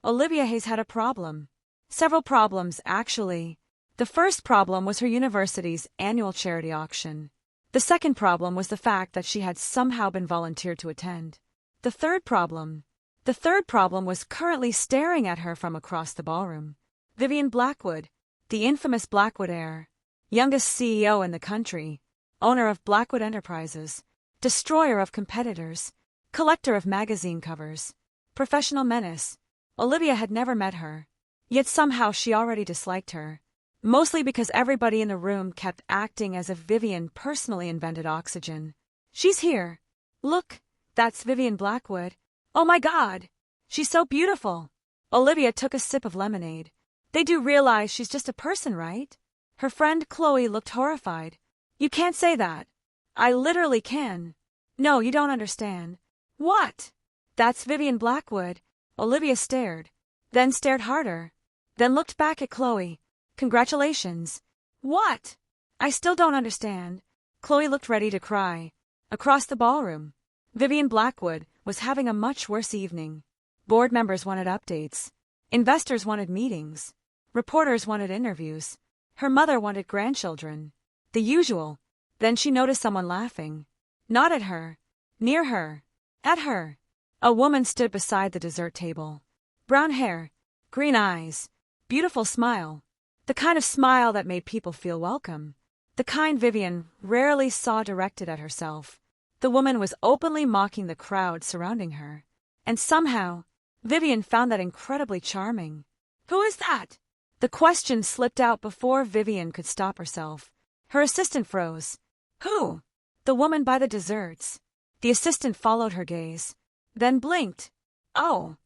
Olivia Hayes had a problem. Several problems, actually. The first problem was her university's annual charity auction. The second problem was the fact that she had somehow been volunteered to attend. The third problem was currently staring at her from across the ballroom. Vivian Blackwood, the infamous Blackwood heir, youngest CEO in the country, owner of Blackwood Enterprises, destroyer of competitors, collector of magazine covers, professional menace. Olivia had never met her, yet somehow she already disliked her, mostly because everybody in the room kept acting as if Vivian personally invented oxygen. She's here. Look, that's Vivian Blackwood. Oh my God! She's so beautiful. Olivia took a sip of lemonade. They do realize she's just a person, right? Her friend Chloe looked horrified. You can't say that. I literally can. No, you don't understand. What? That's Vivian Blackwood. Olivia stared, then stared harder, then looked back at Chloe. Congratulations. What? I still don't understand. Chloe looked ready to cry. Across the ballroom, Vivian Blackwood was having a much worse evening. Board members wanted updates. Investors wanted meetings. Reporters wanted interviews. Her mother wanted grandchildren. The usual. Then she noticed someone laughing. Not at her. Near her. At her. A woman stood beside the dessert table. Brown hair. Green eyes. Beautiful smile. The kind of smile that made people feel welcome. The kind Vivian rarely saw directed at herself. The woman was openly mocking the crowd surrounding her. And somehow, Vivian found that incredibly charming. Who is that? The question slipped out before Vivian could stop herself. Her assistant froze. Who? The woman by the desserts. The assistant followed her gaze, then blinked. Oh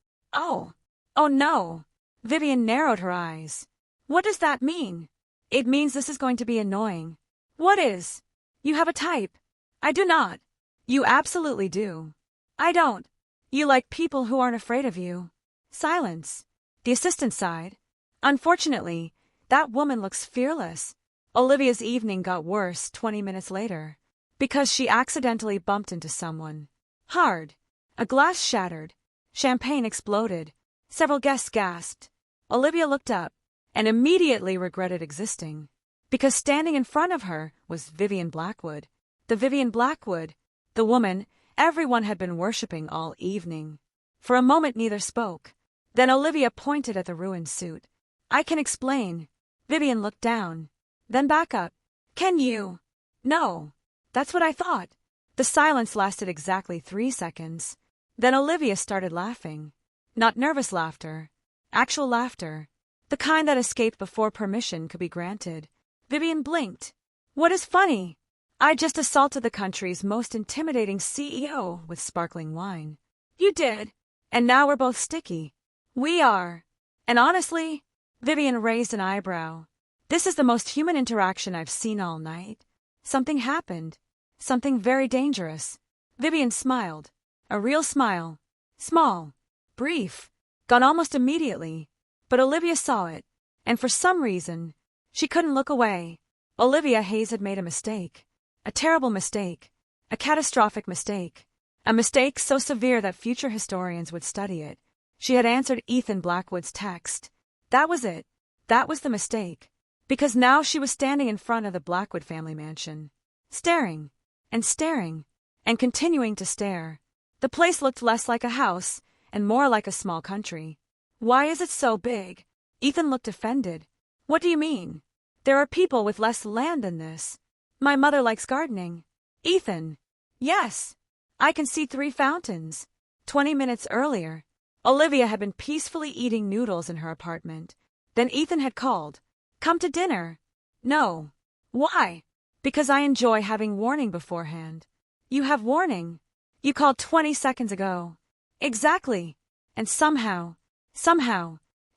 no. Vivian narrowed her eyes. What does that mean? It means this is going to be annoying. What is? You have a type. I do not. You absolutely do. I don't. You like people who aren't afraid of you. Silence. The assistant sighed. Unfortunately, that woman looks fearless. Olivia's evening got worse 20 minutes later, because she accidentally bumped into someone. Hard. A glass shattered. Champagne exploded. Several guests gasped. Olivia looked up and immediately regretted existing, because standing in front of her was Vivian Blackwood. The Vivian Blackwood, the woman everyone had been worshipping all evening. For a moment neither spoke. Then Olivia pointed at the ruined suit. I can explain. Vivian looked down, then back up. Can you? No. That's what I thought. The silence lasted exactly 3 seconds. Then Olivia started laughing. Not nervous laughter. Actual laughter. The kind that escaped before permission could be granted. Vivian blinked. What is funny? I just assaulted the country's most intimidating CEO with sparkling wine. You did. And now we're both sticky. We are. And honestly, Vivian raised an eyebrow. This is the most human interaction I've seen all night. Something happened. Something very dangerous. Vivian smiled. A real smile. Small. Brief. Gone almost immediately. But Olivia saw it. And for some reason, she couldn't look away. Olivia Hayes had made a mistake. A terrible mistake. A catastrophic mistake. A mistake so severe that future historians would study it. She had answered Ethan Blackwood's text. That was it. That was the mistake. Because now she was standing in front of the Blackwood family mansion. Staring. And staring. And continuing to stare. The place looked less like a house and more like a small country. Why is it so big? Ethan looked offended. What do you mean? There are people with less land than this. My mother likes gardening. Ethan. Yes. I can see 3 fountains. 20 minutes earlier, Olivia had been peacefully eating noodles in her apartment. Then Ethan had called. Come to dinner. No. Why? Because I enjoy having warning beforehand. You have warning. You called 20 seconds ago. Exactly. And somehow,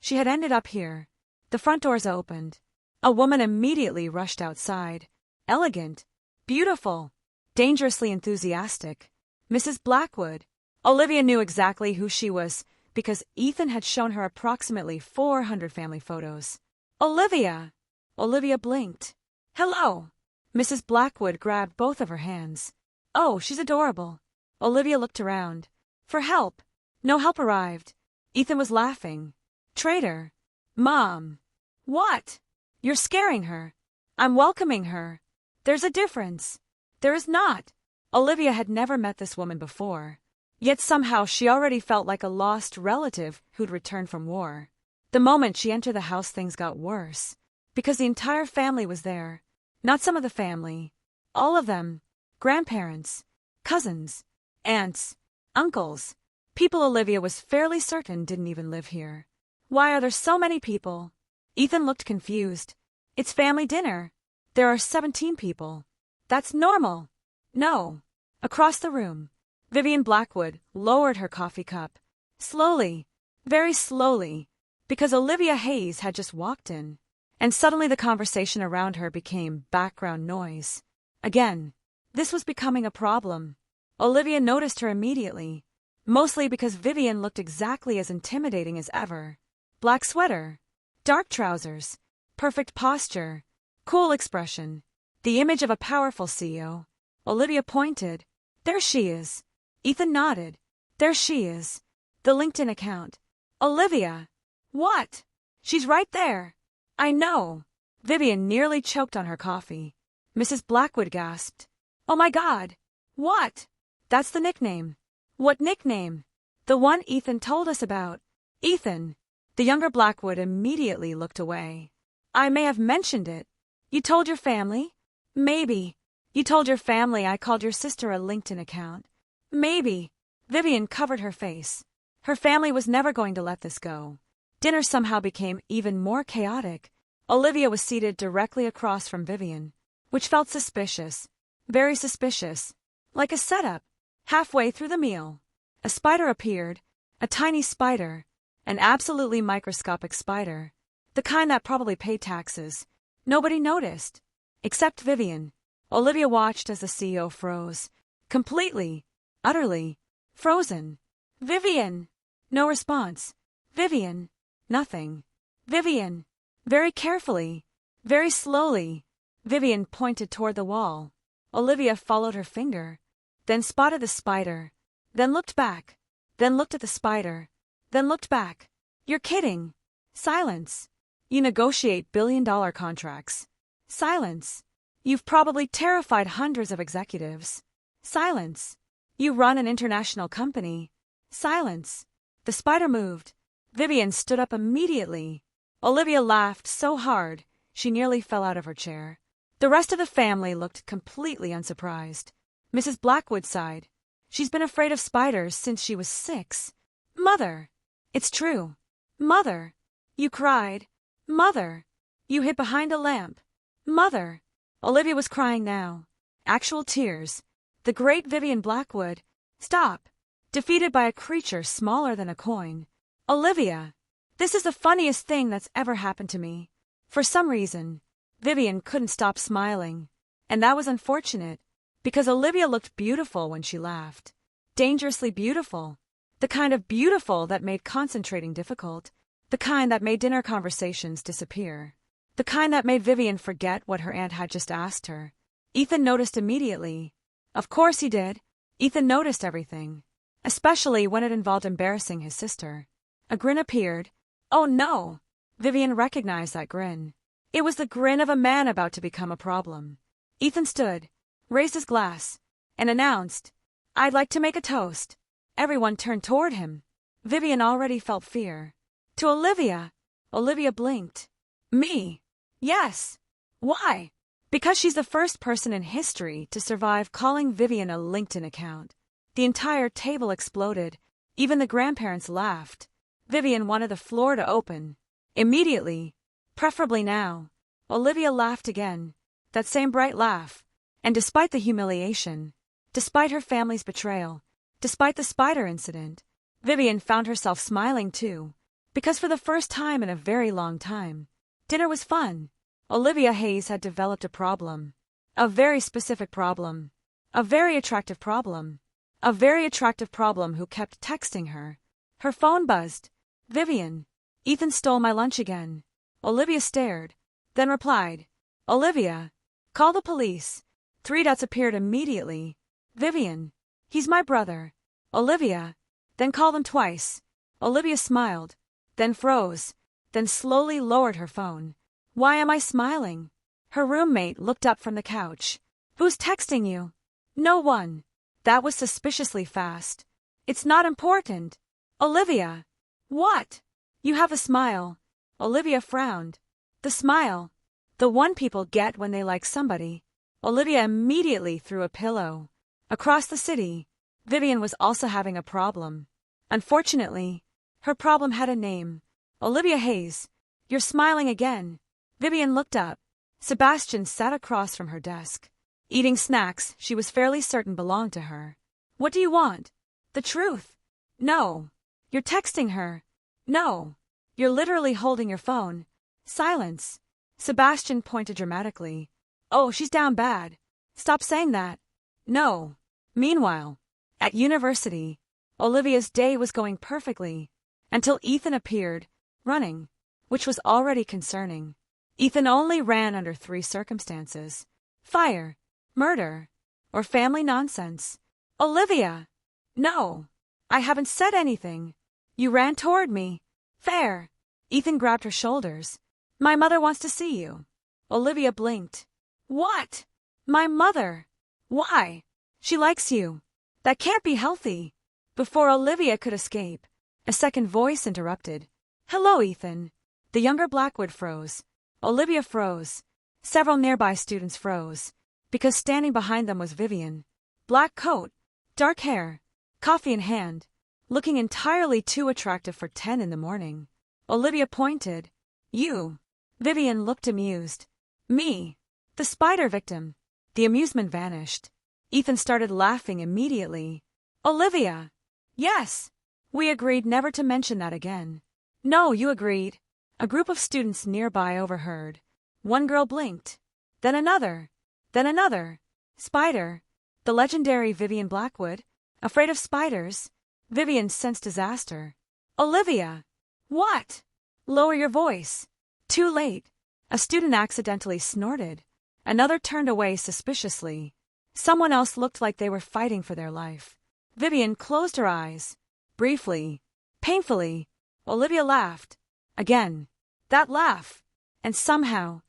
she had ended up here. The front doors opened. A woman immediately rushed outside. Elegant. Beautiful. Dangerously enthusiastic. Mrs. Blackwood. Olivia knew exactly who she was because Ethan had shown her approximately 400 family photos. Olivia! Olivia blinked. Hello! Mrs. Blackwood grabbed both of her hands. Oh, she's adorable. Olivia looked around. For help. No help arrived. Ethan was laughing. Traitor. Mom. What? You're scaring her. I'm welcoming her. There's a difference. There is not. Olivia had never met this woman before. Yet somehow she already felt like a lost relative who'd returned from war. The moment she entered the house, things got worse. Because the entire family was there. Not some of the family. All of them. Grandparents. Cousins. Aunts. Uncles. People Olivia was fairly certain didn't even live here. Why are there so many people? Ethan looked confused. It's family dinner. There are 17 people. That's normal. No. Across the room, Vivian Blackwood lowered her coffee cup. Slowly. Very slowly. Because Olivia Hayes had just walked in. And suddenly the conversation around her became background noise. Again. This was becoming a problem. Olivia noticed her immediately. Mostly because Vivian looked exactly as intimidating as ever. Black sweater. Dark trousers. Perfect posture. Cool expression. The image of a powerful CEO. Olivia pointed. There she is. Ethan nodded. There she is. The LinkedIn account. Olivia. What? She's right there. I know. Vivian nearly choked on her coffee. Mrs. Blackwood gasped. Oh my God. What? That's the nickname. What nickname? The one Ethan told us about. Ethan. The younger Blackwood immediately looked away. I may have mentioned it. You told your family? Maybe. You told your family I called your sister a LinkedIn account. Maybe. Vivian covered her face. Her family was never going to let this go. Dinner somehow became even more chaotic. Olivia was seated directly across from Vivian, which felt suspicious. Very suspicious. Like a setup. Halfway through the meal, a spider appeared. A tiny spider. An absolutely microscopic spider. The kind that probably paid taxes. Nobody noticed. Except Vivian. Olivia watched as the CEO froze. Completely. Utterly. Frozen. Vivian! No response. Vivian! Nothing. Vivian! Very carefully. Very slowly. Vivian pointed toward the wall. Olivia followed her finger. Then spotted the spider. Then looked back. Then looked at the spider. Then looked back. You're kidding. Silence. You negotiate billion-dollar contracts. Silence. You've probably terrified hundreds of executives. Silence. You run an international company. Silence. The spider moved. Vivian stood up immediately. Olivia laughed so hard, she nearly fell out of her chair. The rest of the family looked completely unsurprised. Mrs. Blackwood sighed. She's been afraid of spiders since she was 6. Mother! It's true. Mother! You cried. Mother! You hid behind a lamp. Mother! Olivia was crying now. Actual tears. The great Vivian Blackwood. Stop. Defeated by a creature smaller than a coin. Olivia! This is the funniest thing that's ever happened to me. For some reason, Vivian couldn't stop smiling. And that was unfortunate. Because Olivia looked beautiful when she laughed. Dangerously beautiful. The kind of beautiful that made concentrating difficult. The kind that made dinner conversations disappear. The kind that made Vivian forget what her aunt had just asked her. Ethan noticed immediately. Of course he did. Ethan noticed everything. Especially when it involved embarrassing his sister. A grin appeared. Oh no! Vivian recognized that grin. It was the grin of a man about to become a problem. Ethan stood, raised his glass, and announced, I'd like to make a toast. Everyone turned toward him. Vivian already felt fear. To Olivia. Olivia blinked. Me? Yes. Why? Because she's the first person in history to survive calling Vivian a LinkedIn account. The entire table exploded. Even the grandparents laughed. Vivian wanted the floor to open. Immediately. Preferably now. Olivia laughed again. That same bright laugh. And despite the humiliation, despite her family's betrayal, despite the spider incident, Vivian found herself smiling too. Because for the first time in a very long time, dinner was fun. Olivia Hayes had developed a problem. A very specific problem. A very attractive problem. A very attractive problem who kept texting her. Her phone buzzed. Vivian. Ethan stole my lunch again. Olivia stared, then replied. Olivia. Call the police. 3 dots appeared immediately. Vivian. He's my brother. Olivia. Then call them twice. Olivia smiled, then froze, then slowly lowered her phone. Why am I smiling? Her roommate looked up from the couch. Who's texting you? No one. That was suspiciously fast. It's not important. Olivia. What? You have a smile. Olivia frowned. The smile. The one people get when they like somebody. Olivia immediately threw a pillow. Across the city, Vivian was also having a problem. Unfortunately, her problem had a name. Olivia Hayes. You're smiling again. Vivian looked up. Sebastian sat across from her desk, eating snacks she was fairly certain belonged to her. What do you want? The truth. No. You're texting her. No. You're literally holding your phone. Silence. Sebastian pointed dramatically. Oh, she's down bad. Stop saying that. No. Meanwhile, at university, Olivia's day was going perfectly, until Ethan appeared, running, which was already concerning. Ethan only ran under 3 circumstances: fire, murder, or family nonsense. Olivia! No! I haven't said anything. You ran toward me. Fair. Ethan grabbed her shoulders. My mother wants to see you. Olivia blinked. What? My mother? Why? She likes you. That can't be healthy. Before Olivia could escape, a second voice interrupted. Hello, Ethan. The younger Blackwood froze. Olivia froze. Several nearby students froze, because standing behind them was Vivian. Black coat, dark hair, coffee in hand, looking entirely too attractive for 10 in the morning. Olivia pointed. You. Vivian looked amused. Me. The spider victim. The amusement vanished. Ethan started laughing immediately. Olivia. Yes. We agreed never to mention that again. No, you agreed. A group of students nearby overheard. One girl blinked. Then another. Then another. Spider. The legendary Vivian Blackwood. Afraid of spiders. Vivian sensed disaster. Olivia. What? Lower your voice. Too late. A student accidentally snorted. Another turned away suspiciously. Someone else looked like they were fighting for their life. Vivian closed her eyes. Briefly. Painfully. Olivia laughed. Again. That laugh. And somehow,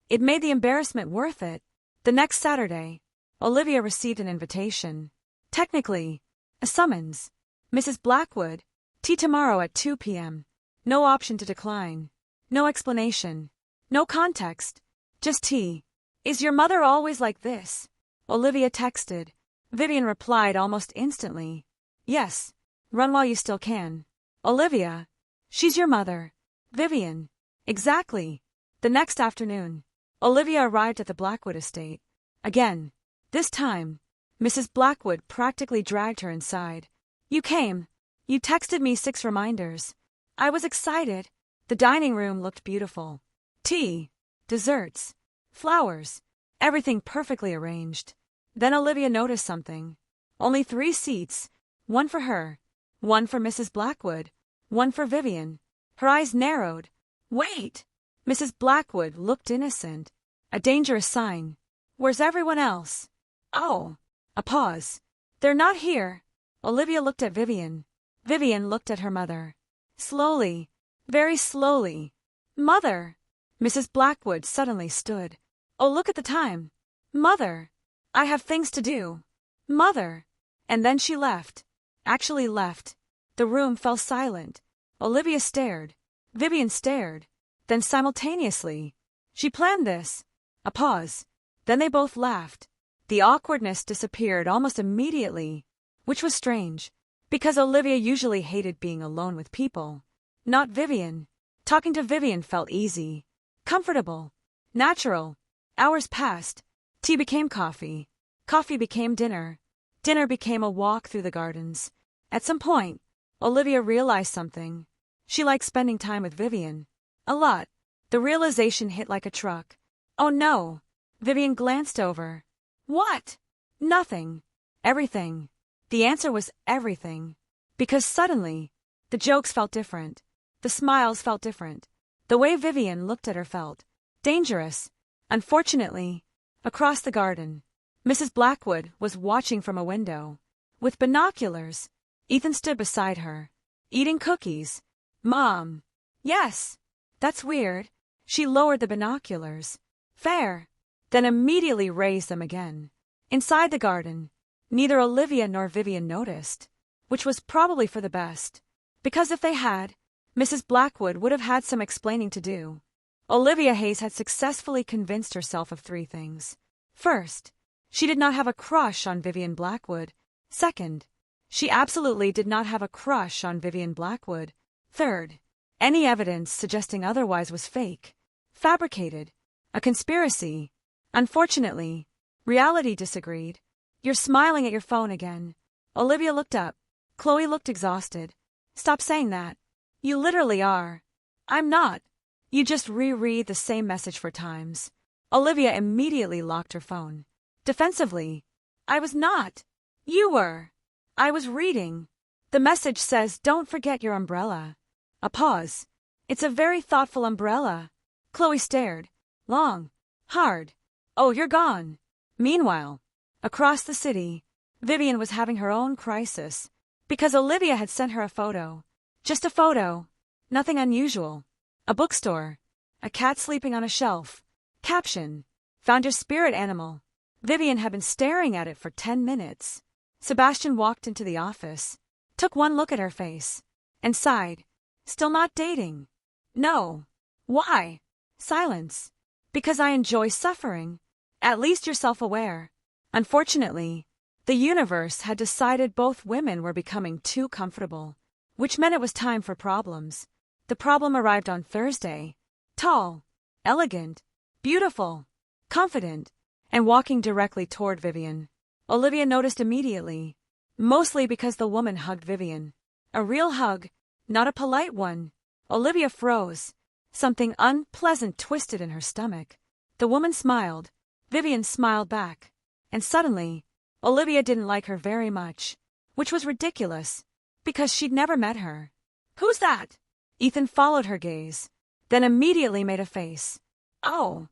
it made the embarrassment worth it. The next Saturday, Olivia received an invitation. Technically, a summons. Mrs. Blackwood, tea tomorrow at 2 p.m. No option to decline. No explanation. No context. Just tea. Is your mother always like this? Olivia texted. Vivian replied almost instantly. Yes. Run while you still can. Olivia. She's your mother. Vivian. Exactly. The next afternoon, Olivia arrived at the Blackwood estate. Again. This time, Mrs. Blackwood practically dragged her inside. You came. You texted me 6 reminders. I was excited. The dining room looked beautiful. Tea, desserts, flowers, everything perfectly arranged. Then Olivia noticed something. Only 3 seats, one for her, one for Mrs. Blackwood, one for Vivian. Her eyes narrowed. Wait! Mrs. Blackwood looked innocent. A dangerous sign. Where's everyone else? Oh! A pause. They're not here. Olivia looked at Vivian. Vivian looked at her mother. Slowly. Very slowly. Mother! Mrs. Blackwood suddenly stood. Oh, look at the time. Mother! I have things to do. Mother! And then she left. Actually left. The room fell silent. Olivia stared. Vivian stared. Then simultaneously. She planned this. A pause. Then they both laughed. The awkwardness disappeared almost immediately, which was strange, because Olivia usually hated being alone with people. Not Vivian. Talking to Vivian felt easy, comfortable, natural. Hours passed. Tea became coffee. Coffee became dinner. Dinner became a walk through the gardens. At some point, Olivia realized something. She liked spending time with Vivian. A lot. The realization hit like a truck. Oh no! Vivian glanced over. What? Nothing. Everything. The answer was everything. Because suddenly, the jokes felt different. The smiles felt different. The way Vivian looked at her felt dangerous. Unfortunately, across the garden, Mrs. Blackwood was watching from a window. With binoculars, Ethan stood beside her. Eating cookies. Mom. Yes. That's weird. She lowered the binoculars. Fair. Then immediately raised them again. Inside the garden, neither Olivia nor Vivian noticed, which was probably for the best, because if they had, Mrs. Blackwood would have had some explaining to do. Olivia Hayes had successfully convinced herself of 3 things. First, she did not have a crush on Vivian Blackwood. Second, she absolutely did not have a crush on Vivian Blackwood. Third, any evidence suggesting otherwise was fake, fabricated, a conspiracy. Unfortunately, reality disagreed. You're smiling at your phone again. Olivia looked up. Chloe looked exhausted. Stop saying that. You literally are. I'm not. You just reread the same message 4 times. Olivia immediately locked her phone. Defensively. I was not. You were. I was reading. The message says, don't forget your umbrella. A pause. It's a very thoughtful umbrella. Chloe stared. Long. Hard. Oh, you're gone. Meanwhile, across the city, Vivian was having her own crisis, because Olivia had sent her a photo. Just a photo. Nothing unusual. A bookstore. A cat sleeping on a shelf. Caption. Found your spirit animal. Vivian had been staring at it for 10 minutes. Sebastian walked into the office, took one look at her face, and sighed. Still not dating? No. Why? Silence. Because I enjoy suffering. At least you're self-aware. Unfortunately, the universe had decided both women were becoming too comfortable, which meant it was time for problems. The problem arrived on Thursday. Tall, elegant, beautiful, confident, and walking directly toward Vivian. Olivia noticed immediately, mostly because the woman hugged Vivian. A real hug, not a polite one. Olivia froze. Something unpleasant twisted in her stomach. The woman smiled. Vivian smiled back. And suddenly, Olivia didn't like her very much, which was ridiculous, because she'd never met her. Who's that? Ethan followed her gaze, then immediately made a face. Oh,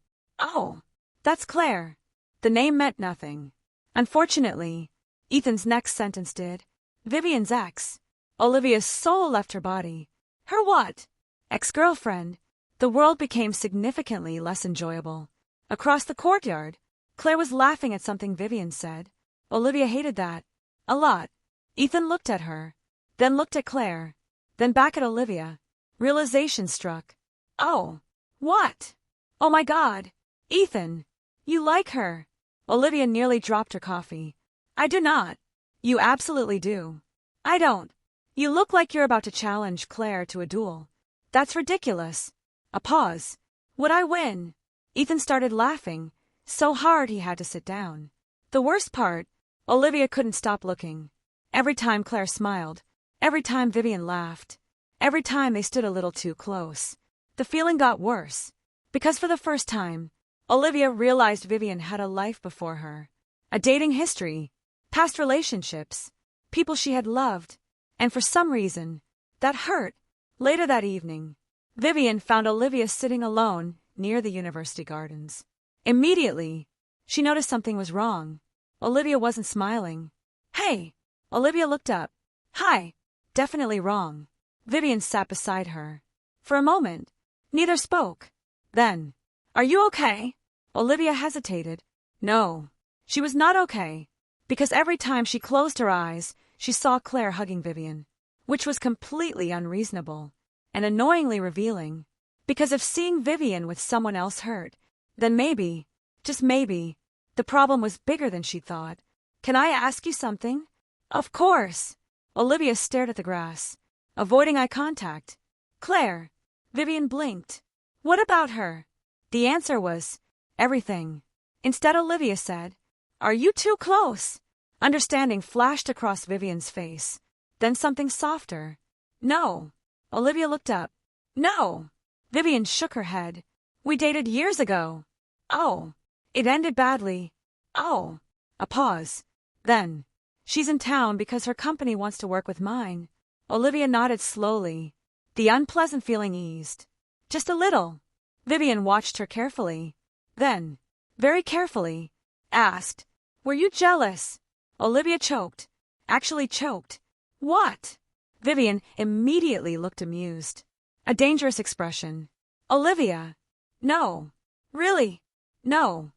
that's Claire. The name meant nothing. Unfortunately, Ethan's next sentence did. Vivian's ex. Olivia's soul left her body. Her what? Ex-girlfriend. The world became significantly less enjoyable. Across the courtyard, Claire was laughing at something Vivian said. Olivia hated that. A lot. Ethan looked at her, then looked at Claire, then back at Olivia. Realization struck. Oh. What? Oh my God. Ethan. You like her. Olivia nearly dropped her coffee. I do not. You absolutely do. I don't. You look like you're about to challenge Claire to a duel. That's ridiculous. A pause. Would I win? Ethan started laughing, so hard he had to sit down. The worst part, Olivia couldn't stop looking. Every time Claire smiled, every time Vivian laughed, every time they stood a little too close, the feeling got worse. Because for the first time, Olivia realized Vivian had a life before her. A dating history, past relationships, people she had loved, and for some reason, that hurt. Later that evening, Vivian found Olivia sitting alone near the university gardens. Immediately, she noticed something was wrong. Olivia wasn't smiling. Hey! Olivia looked up. Hi! Definitely wrong. Vivian sat beside her. For a moment, neither spoke. Then, are you okay? Olivia hesitated. No, she was not okay, because every time she closed her eyes, she saw Claire hugging Vivian, which was completely unreasonable and annoyingly revealing, because if seeing Vivian with someone else hurt, then maybe, just maybe, the problem was bigger than she thought. Can I ask you something? Of course. Olivia stared at the grass, avoiding eye contact. Claire. Vivian blinked. What about her? The answer was, everything. Instead, Olivia said, are you too close? Understanding flashed across Vivian's face, then something softer. No. Olivia looked up. No. Vivian shook her head. We dated years ago. Oh. It ended badly. Oh. A pause. Then, she's in town because her company wants to work with mine. Olivia nodded slowly. The unpleasant feeling eased. Just a little. Vivian watched her carefully. Then, very carefully, asked, were you jealous? Olivia choked. Actually choked. What? Vivian immediately looked amused. A dangerous expression. Olivia. No. Really? No.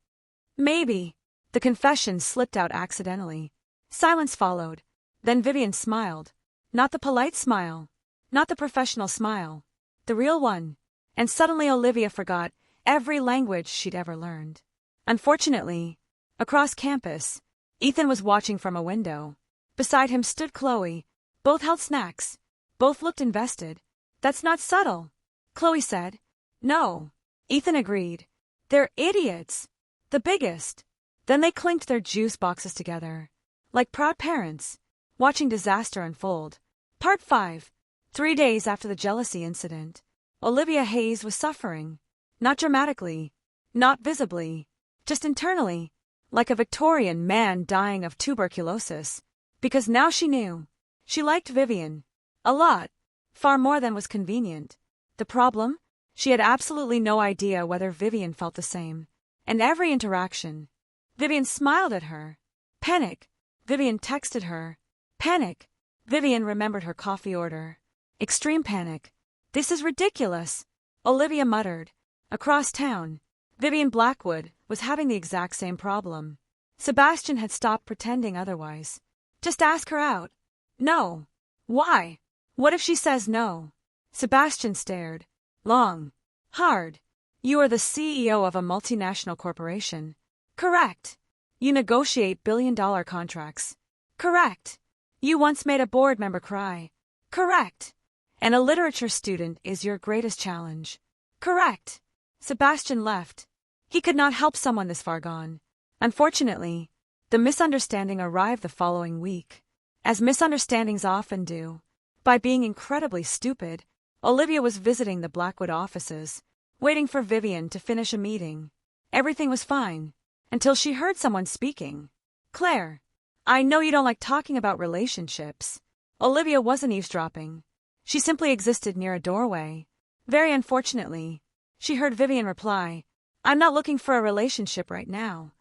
Maybe. The confession slipped out accidentally. Silence followed. Then Vivian smiled. Not the polite smile. Not the professional smile. The real one. And suddenly Olivia forgot every language she'd ever learned. Unfortunately, across campus, Ethan was watching from a window. Beside him stood Chloe. Both held snacks. Both looked invested. That's not subtle, Chloe said. No. Ethan agreed. They're idiots. The biggest. Then they clinked their juice boxes together. Like proud parents, watching disaster unfold. Part 5. 3 days after the jealousy incident, Olivia Hayes was suffering. Not dramatically. Not visibly. Just internally. Like a Victorian man dying of tuberculosis. Because now she knew. She liked Vivian. A lot. Far more than was convenient. The problem? She had absolutely no idea whether Vivian felt the same. And every interaction. Vivian smiled at her. Panic. Vivian texted her. Panic. Vivian remembered her coffee order. Extreme panic. This is ridiculous, Olivia muttered. Across town, Vivian Blackwood was having the exact same problem. Sebastian had stopped pretending otherwise. Just ask her out. No. Why? What if she says no? Sebastian stared. Long. Hard. You are the CEO of a multinational corporation. Correct. You negotiate billion-dollar contracts. Correct. You once made a board member cry. Correct. And a literature student is your greatest challenge. Correct. Sebastian left. He could not help someone this far gone. Unfortunately, the misunderstanding arrived the following week. As misunderstandings often do. By being incredibly stupid, Olivia was visiting the Blackwood offices, waiting for Vivian to finish a meeting. Everything was fine, until she heard someone speaking. Claire, I know you don't like talking about relationships. Olivia wasn't eavesdropping. She simply existed near a doorway. Very unfortunately, she heard Vivian reply, I'm not looking for a relationship right now.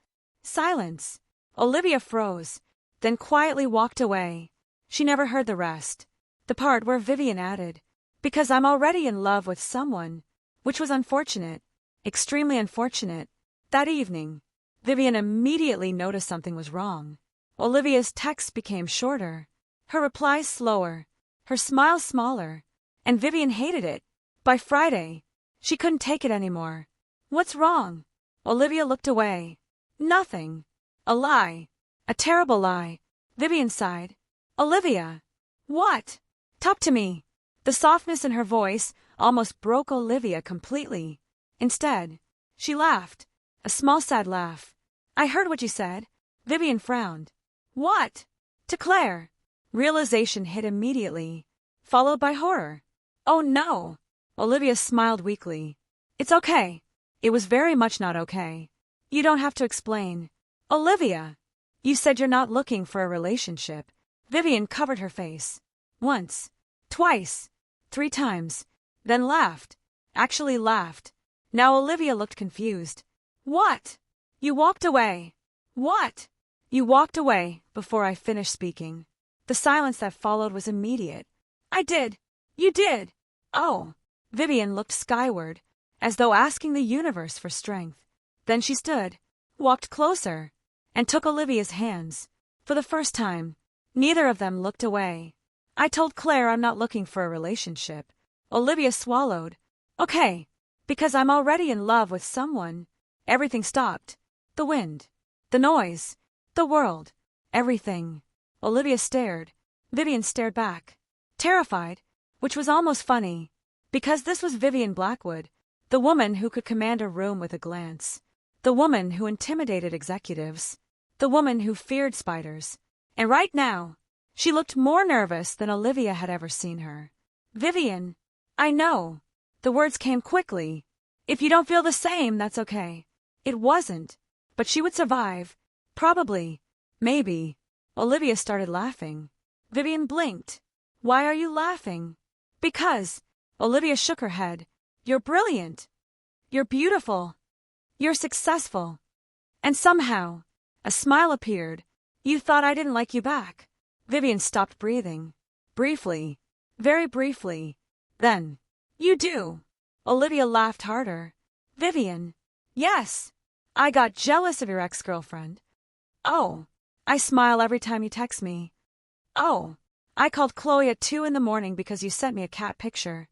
Silence. Olivia froze, then quietly walked away. She never heard the rest. The part where Vivian added, because I'm already in love with someone, which was unfortunate, extremely unfortunate. That evening, Vivian immediately noticed something was wrong. Olivia's texts became shorter, her replies slower, her smile smaller, and Vivian hated it. By Friday, she couldn't take it anymore. What's wrong? Olivia looked away. Nothing. A lie. A terrible lie. Vivian sighed. Olivia. What? Talk to me. The softness in her voice almost broke Olivia completely. Instead, she laughed. A small sad laugh. I heard what you said. Vivian frowned. What? To Claire. Realization hit immediately, followed by horror. Oh no. Olivia smiled weakly. It's okay. It was very much not okay. You don't have to explain. Olivia. You said you're not looking for a relationship. Vivian covered her face. Once. Twice. 3 times. Then laughed. Actually laughed. Now Olivia looked confused. What? You walked away. What? You walked away before I finished speaking. The silence that followed was immediate. I did. You did. Oh. Vivian looked skyward, as though asking the universe for strength. Then she stood, walked closer, and took Olivia's hands. For the first time, neither of them looked away. I told Claire I'm not looking for a relationship. Olivia swallowed. Okay, because I'm already in love with someone. Everything stopped. The wind. The noise. The world. Everything. Olivia stared. Vivian stared back. Terrified, which was almost funny. Because this was Vivian Blackwood, the woman who could command a room with a glance. The woman who intimidated executives. The woman who feared spiders. And right now, she looked more nervous than Olivia had ever seen her. Vivian, I know. The words came quickly. If you don't feel the same, that's okay. It wasn't. But she would survive. Probably. Maybe. Olivia started laughing. Vivian blinked. Why are you laughing? Because. Olivia shook her head. You're brilliant. You're beautiful. You're successful. And somehow, a smile appeared. You thought I didn't like you back. Vivian stopped breathing. Briefly. Very briefly. Then. You do. Olivia laughed harder. Vivian. Yes. I got jealous of your ex-girlfriend. Oh. I smile every time you text me. Oh. I called Chloe at 2 in the morning because you sent me a cat picture.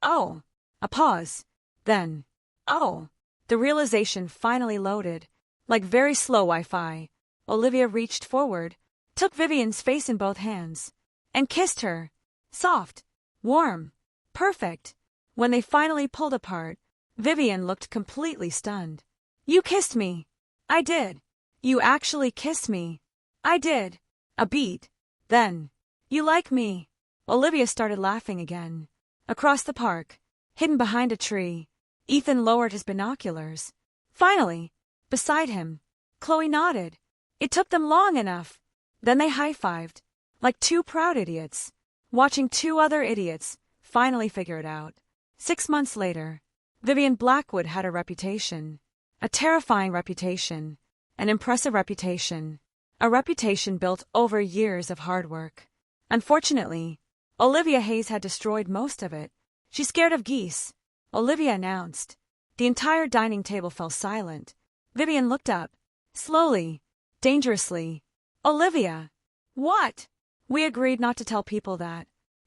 Oh. A pause. Then. Oh. The realization finally loaded. Like very slow Wi-Fi. Olivia reached forward, took Vivian's face in both hands, and kissed her. Soft. Warm. Perfect. When they finally pulled apart, Vivian looked completely stunned. You kissed me. I did. You actually kissed me. I did. A beat. Then. You like me. Olivia started laughing again. Across the park, hidden behind a tree, Ethan lowered his binoculars. Finally, beside him, Chloe nodded. It took them long enough. Then they high-fived, like two proud idiots, watching two other idiots finally figure it out. 6 months later, Vivian Blackwood had a reputation. A terrifying reputation. An impressive reputation. A reputation built over years of hard work. Unfortunately, Olivia Hayes had destroyed most of it. She's scared of geese, Olivia announced. The entire dining table fell silent. Vivian looked up. Slowly. Dangerously. Olivia. What? We agreed not to tell people that.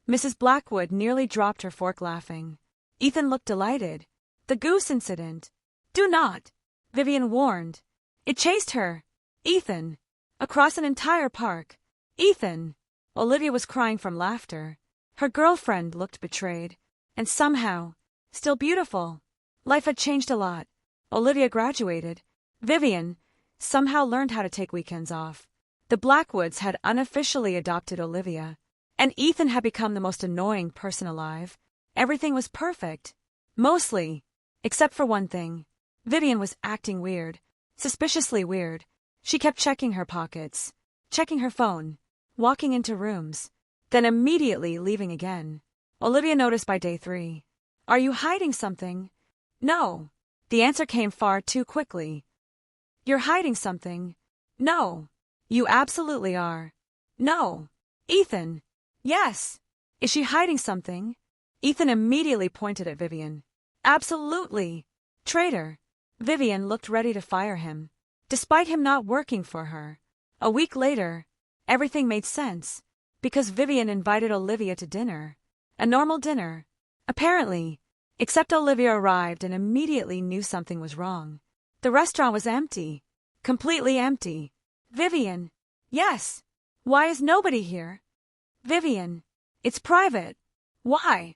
Mrs. Blackwood nearly dropped her fork laughing. Ethan looked delighted. The goose incident. Do not. Vivian warned. It chased her. Ethan. Across an entire park. Ethan. Olivia was crying from laughter. Her girlfriend looked betrayed. And somehow, still beautiful. Life had changed a lot. Olivia graduated. Vivian somehow learned how to take weekends off. The Blackwoods had unofficially adopted Olivia. And Ethan had become the most annoying person alive. Everything was perfect. Mostly. Except for one thing. Vivian was acting weird. Suspiciously weird. She kept checking her pockets. Checking her phone. Walking into rooms. Then immediately leaving again. Olivia noticed by day 3. Are you hiding something? No. The answer came far too quickly. You're hiding something. No. You absolutely are. No. Ethan. Yes. Is she hiding something? Ethan immediately pointed at Vivian. Absolutely. Traitor. Vivian looked ready to fire him. Despite him not working for her. A week later, everything made sense. Because Vivian invited Olivia to dinner. A normal dinner. Apparently. Except Olivia arrived and immediately knew something was wrong. The restaurant was empty. Completely empty. Vivian. Yes. Why is nobody here? Vivian. It's private. Why?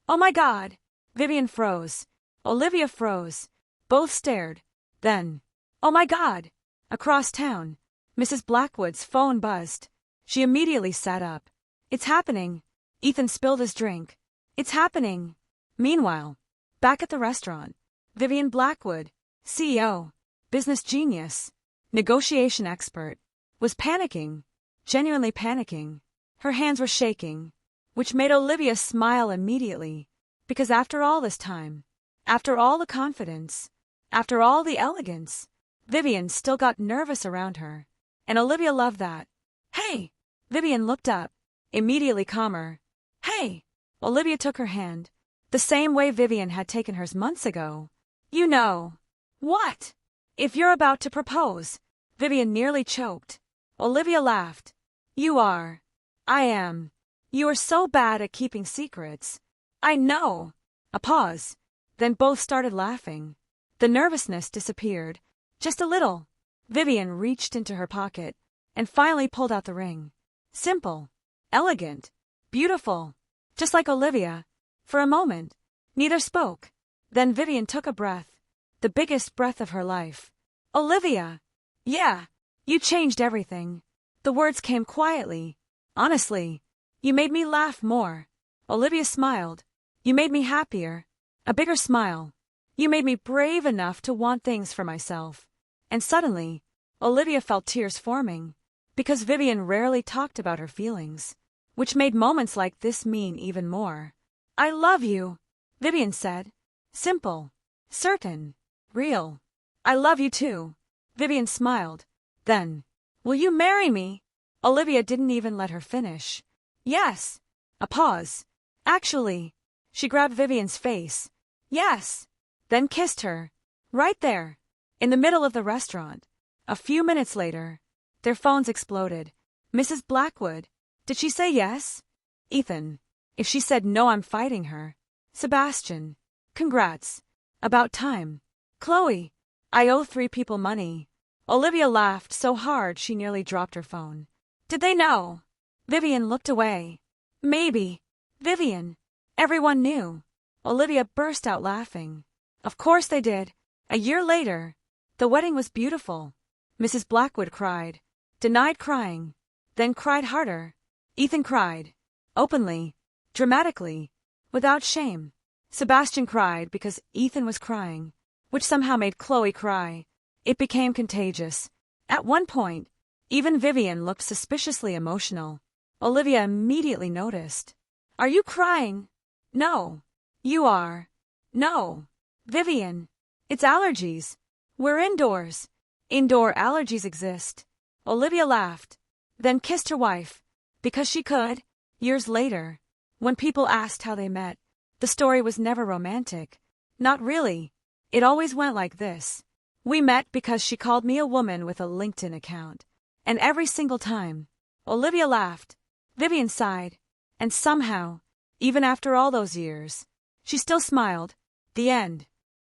Oh my God. Vivian froze. Olivia froze. Both stared. Then. Oh my God. Across town. Mrs. Blackwood's phone buzzed. She immediately sat up. It's happening. Ethan spilled his drink. It's happening. Meanwhile, back at the restaurant, Vivian Blackwood, CEO, business genius, negotiation expert, was panicking, genuinely panicking. Her hands were shaking, which made Olivia smile immediately, because after all this time, after all the confidence, after all the elegance, Vivian still got nervous around her, and Olivia loved that. Hey! Vivian looked up, immediately calmer. Hey! Olivia took her hand, the same way Vivian had taken hers months ago. You know. What? If you're about to propose. Vivian nearly choked. Olivia laughed. You are. I am. You are so bad at keeping secrets. I know. A pause. Then both started laughing. The nervousness disappeared. Just a little. Vivian reached into her pocket and finally pulled out the ring. Simple. Elegant. Beautiful. Just like Olivia. For a moment, neither spoke. Then Vivian took a breath. The biggest breath of her life. Olivia! Yeah, you changed everything. The words came quietly. Honestly, you made me laugh more. Olivia smiled. You made me happier. A bigger smile. You made me brave enough to want things for myself. And suddenly, Olivia felt tears forming. Because Vivian rarely talked about her feelings. Which made moments like this mean even more. I love you, Vivian said. Simple. Certain. Real. I love you too. Vivian smiled. Then, will you marry me? Olivia didn't even let her finish. Yes. A pause. Actually, she grabbed Vivian's face. Yes. Then kissed her. Right there. In the middle of the restaurant. A few minutes later, their phones exploded. Mrs. Blackwood. Did she say yes? Ethan. If she said no, I'm fighting her. Sebastian. Congrats. About time. Chloe. I owe 3 people money. Olivia laughed so hard she nearly dropped her phone. Did they know? Vivian looked away. Maybe. Vivian. Everyone knew. Olivia burst out laughing. Of course they did. A year later. The wedding was beautiful. Mrs. Blackwood cried. Denied crying. Then cried harder. Ethan cried. Openly. Dramatically. Without shame. Sebastian cried because Ethan was crying, which somehow made Chloe cry. It became contagious. At one point, even Vivian looked suspiciously emotional. Olivia immediately noticed. Are you crying? No. You are. No. Vivian. It's allergies. We're indoors. Indoor allergies exist. Olivia laughed, then kissed her wife, because she could. Years later, when people asked how they met, the story was never romantic. Not really. It always went like this. We met because she called me a woman with a LinkedIn account. And every single time, Olivia laughed, Vivian sighed, and somehow, even after all those years, she still smiled. The end.